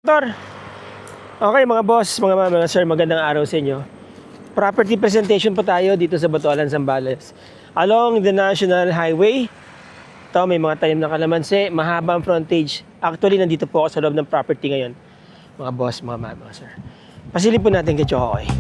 Tor. Okay mga boss, mga sir, magandang araw sa inyo. Property presentation po tayo dito sa Batualan, Zambales. Along the National Highway. Ito, may mga tanim na kalamansi, mahabang frontage. Actually, nandito po ako sa loob ng property ngayon. Mga boss, mga sir. Pasilip po natin kay Chokoy.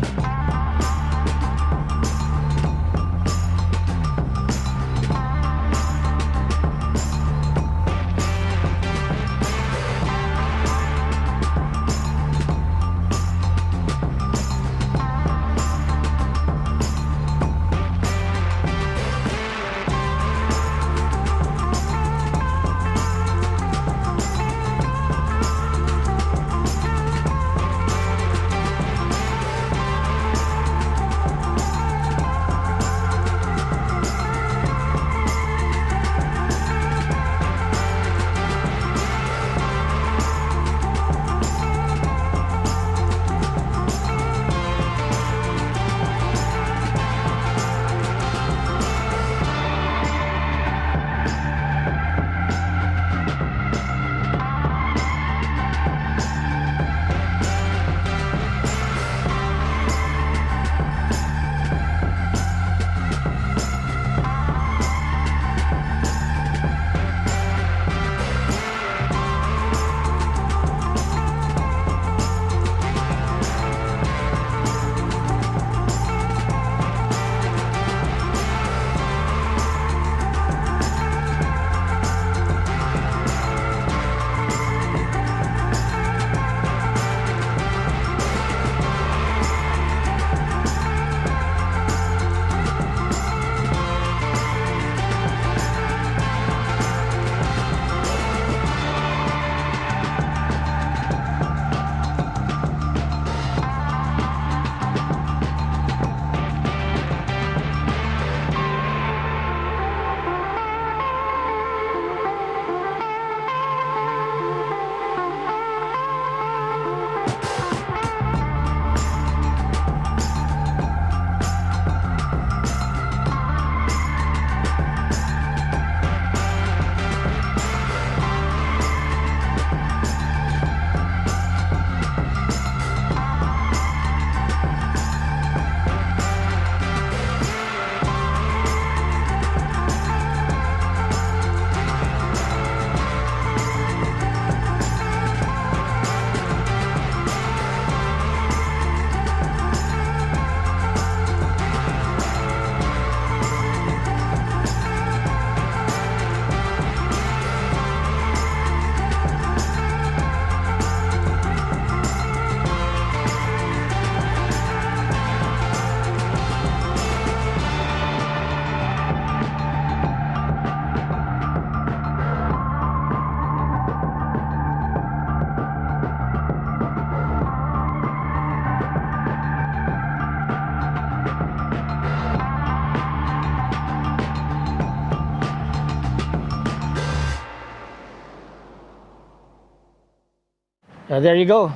There you go.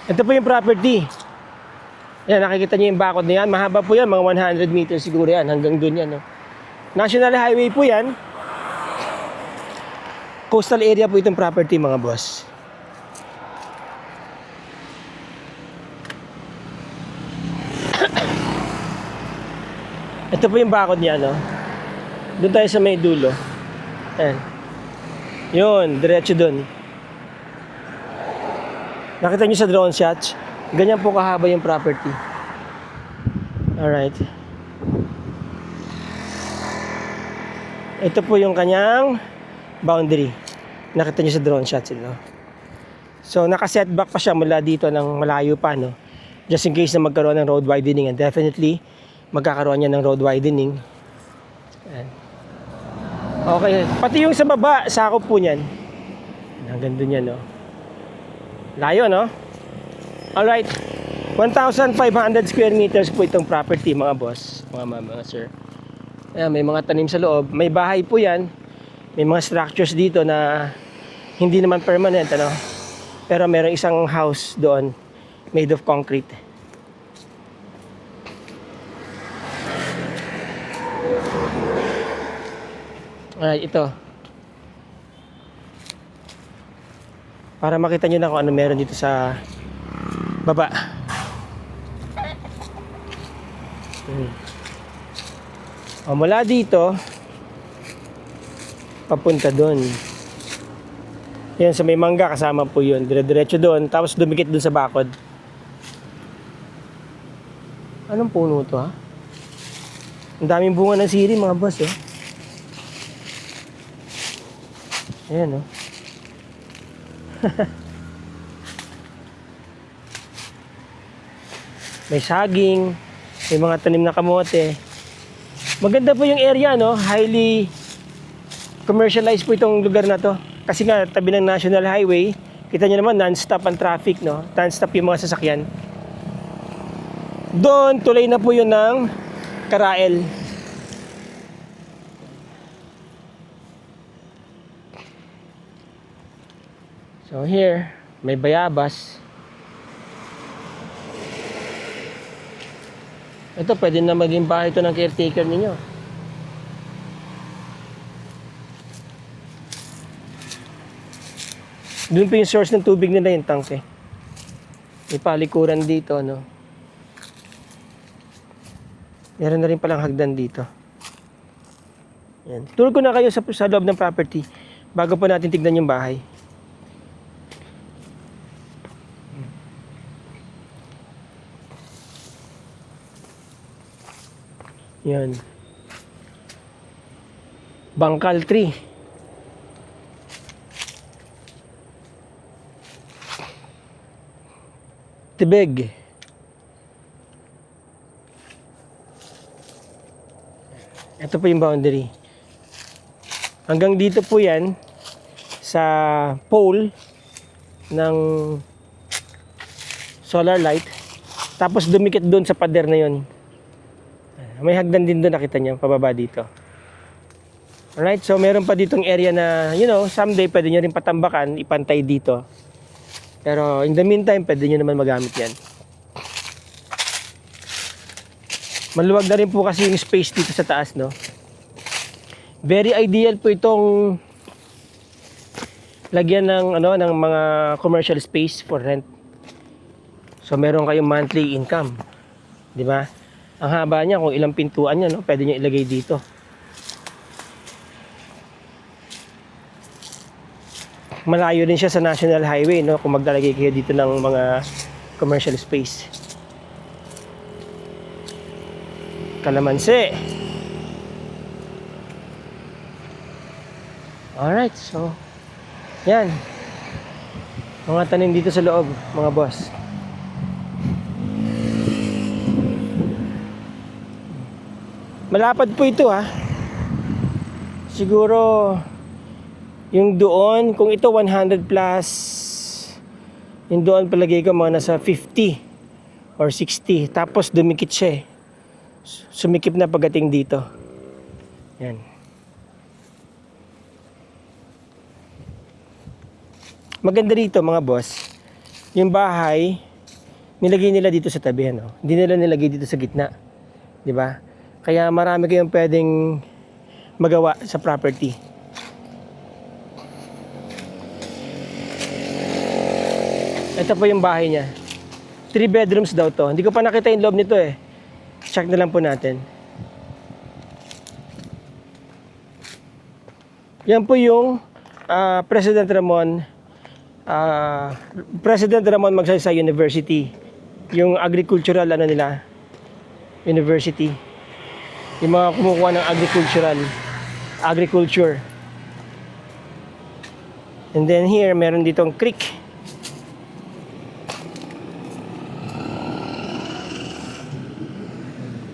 Ito po yung property. Yan, nakikita niyo yung bakod na yan. Mahaba po yan, mga 100 meters siguro yan. Hanggang dun yan. No? National Highway po yan. Coastal area po itong property, mga boss. Ito po yung bakod niya, no? Doon tayo sa may dulo. Ayan. Yun, diretso dun. Nakita nyo sa drone shots, ganyan po kahaba yung property. Alright. Ito po yung kanyang boundary. Nakita nyo sa drone shots, no? So, naka-setback pa siya mula dito ng malayo pa, no? Just in case na magkaroon ng road widening. And definitely, magkakaroon niya ng road widening. Ayan. Okay. Pati yung sa baba, sakop po niyan. Hanggang dun yan, no? Layo, no? Alright. 1,500 square meters po itong property, mga boss. Mga sir. Ayan, may mga tanim sa loob. May bahay po yan. May mga structures dito na hindi naman permanent, ano? Pero merong isang house doon made of concrete. Alright, ito. para makita nyo na kung ano meron dito sa baba. O, mula dito papunta doon. Yan, sa may mangga kasama po yun. Dire-diretso doon, tapos dumikit doon sa bakod. Anong puno to, ha? Ang daming bunga ng siri, mga boss, eh. Ayan, oh. May saging, may mga tanim na kamote. Maganda po yung area, no? Highly commercialized po itong lugar na to. Kasi nga, tabi ng National Highway, kita nyo naman, non-stop ang traffic, no? Non-stop yung mga sasakyan. Doon, tulay na po yun ng Karael. So here, may bayabas. Ito, pwede na maging bahay ito ng caretaker ninyo. Doon po yung source ng tubig nila, yung tangke. May palikuran dito, no? Meron na rin palang hagdan dito. Yan. Tour ko na kayo sa loob ng property bago po natin tignan yung bahay. Yan. Bangkal tree. Tibig. Ito po yung boundary. Hanggang dito po yan sa pole ng solar light. Tapos dumikit doon sa pader na yon. May hagdan din doon, nakita niyo, pababa dito. Alright, so meron pa ditong area na, you know, someday pwede nyo rin patambakan, ipantay dito. Pero in the meantime, pwede nyo naman magamit yan. Maluwag na rin po kasi yung space dito sa taas, no? Very ideal po itong lagyan ng, ng mga commercial space for rent. So meron kayong monthly income. Di ba? Ang haba niya, kung ilang pintuan niya, no? Pwede nyo ilagay dito. Malayo din siya sa National Highway, no? Kung maglalagay kayo dito ng mga commercial space. Kalamansi. Alright, so yan. Mga tanim dito sa loob, mga boss. Malapad po ito, ha. Siguro yung doon, kung ito 100 plus, yung doon palagay ko mga nasa 50 or 60. Tapos dumikit siya, eh. Sumikip na pagdating dito. Yan. Maganda rito, mga boss. Yung bahay, nilagay nila dito sa tabi, ano. Hindi nila nilagay dito sa gitna. 'Di ba? Kaya marami kayong pwedeng magawa sa property. Ito po yung bahay niya. 3 bedrooms daw to. Hindi ko pa nakita yung loob nito, eh. Check na lang po natin. Yan po yung President Ramon Magsaysay University. Yung agricultural university. Yung mga kumukuha ng agriculture. And then here, meron ditong creek.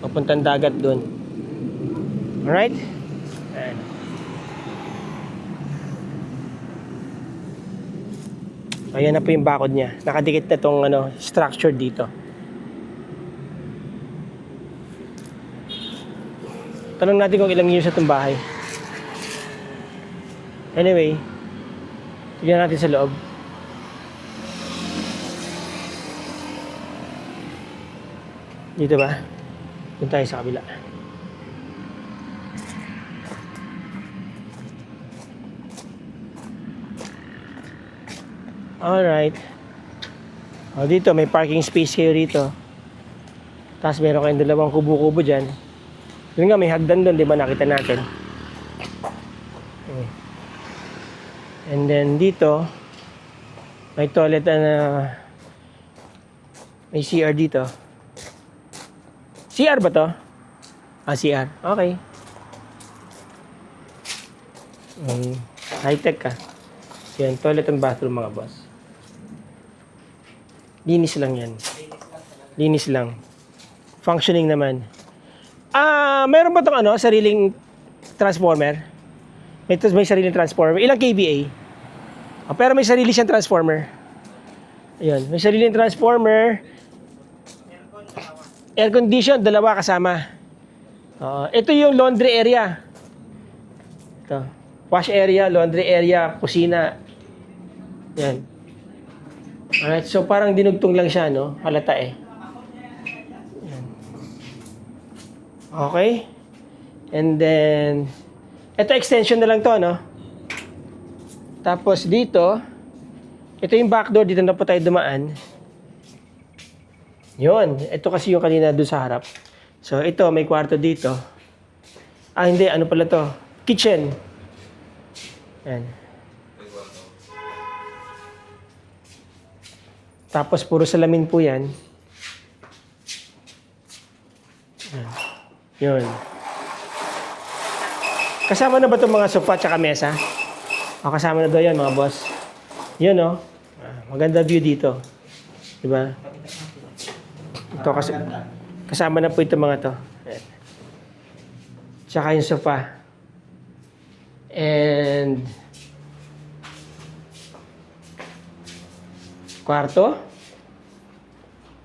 Papuntang dagat doon. Alright? Ayan. Ayan na po yung bakod niya. Nakadikit na itong structure dito. Tanong natin kung ilang years itong bahay. Anyway, tignan natin sa loob. Dito ba? Doon tayo sa kabila. Alright. O, dito, may parking space kayo rito. Tapos meron kayong dalawang kubo-kubo dyan. Yun nga, may hagdan doon, di ba? Nakita natin. And then dito, may toilet na may CR dito. CR ba to? Ah, CR. Okay. High-tech ka. Yan, toilet and bathroom mga boss. Linis lang yan. Linis lang. Functioning naman. Meron ba itong sariling transformer? May sariling transformer. Ilang kVA? Pero may sarili siyang transformer. Ayun, may sariling transformer. Air condition, dalawa kasama. Ito yung laundry area. Ito. Wash area, laundry area, kusina. Yan. Alright, so parang dinugtong lang siya, no? Halata eh. Yan. Okay. And then, ito extension na lang to, no? Tapos dito, ito yung back door, dito na po tayo dumaan. Yun, ito kasi yung kanina doon sa harap. So ito, may kwarto dito. Hindi, ano pala to? Kitchen. Yan. Tapos puro salamin po yan. Yun. Kasama na ba itong mga sofa at mesa? Kasama na daw yan mga boss. Yun maganda view dito. Diba? Ito kasama na po itong mga to. Ayan. Tsaka yung sofa. And kwarto.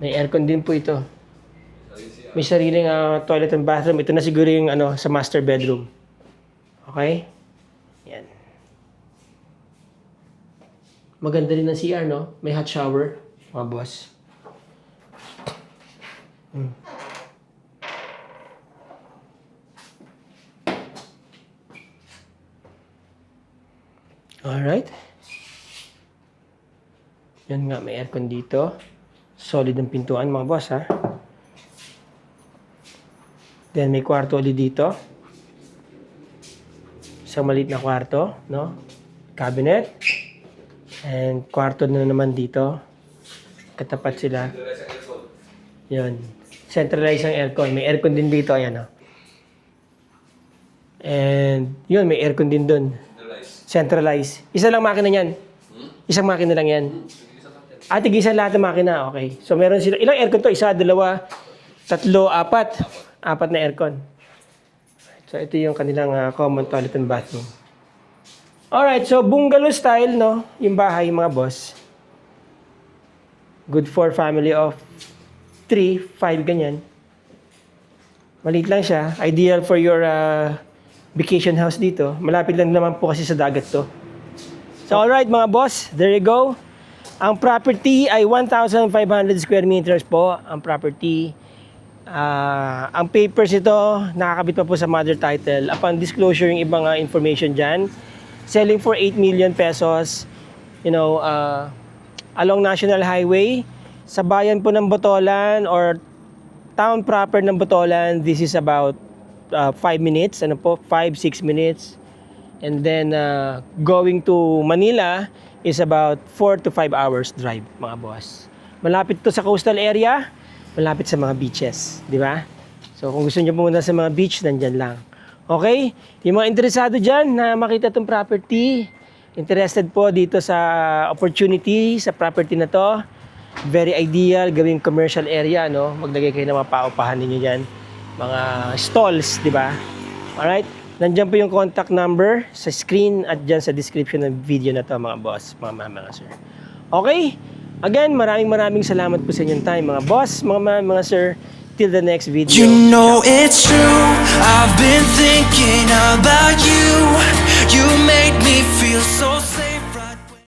May aircon din po ito. May sariling toilet and bathroom. Ito na siguro yung sa master bedroom. Okay? Yan. Maganda rin ang CR, no? May hot shower, mga boss. Alright. Yan nga, may aircon dito. Solid ang pintuan, mga boss, ha? Then, may kwarto ulit dito. Isang maliit na kwarto, no? Cabinet. And kwarto na naman dito. Katapat sila. Yun. Centralized ang aircon. May aircon din dito. Ayan, And yun, may aircon din dun. Centralized. Isa lang makina yan. Isang makina lang yan. Tigisa lahat ng makina. Okay. So meron sila. Ilang aircon to? Isa, dalawa, tatlo, apat. Apat na aircon. So ito yung kanilang common toilet and bathroom. Alright, so bungalow style, no? Yung bahay, mga boss. Good for family of 3, 5, ganyan. Maliit lang siya. Ideal for your vacation house dito. Malapit lang naman po kasi sa dagat to. So alright mga boss, there you go. Ang property ay 1,500 square meters po. Ang property. Ang papers ito, nakakabit pa po sa mother title. Upon disclosure yung ibang information dyan. Selling for 8 million pesos, along National Highway. Sa bayan po ng Botolan or town proper ng Botolan, this is about 5 minutes, 5-6 minutes. And then going to Manila is about 4 to 5 hours drive, mga boss. Malapit to sa coastal area, malapit sa mga beaches, di ba? So kung gusto niyo pumunta sa mga beach, nandyan lang. Okay? Yung mga interesado dyan na makita itong property, interested po dito sa opportunity, sa property na to, very ideal, gawing commercial area, no? Maglagay kayo ng mga paupahan ninyo dyan. Mga stalls, di ba? Alright? Nandyan po yung contact number sa screen at dyan sa description ng video na to, mga boss, mga sir. Okay? Again, maraming salamat po sa inyong time, mga boss, mga sir. Till the next video. You know it's true, I've been thinking about you. You made me feel so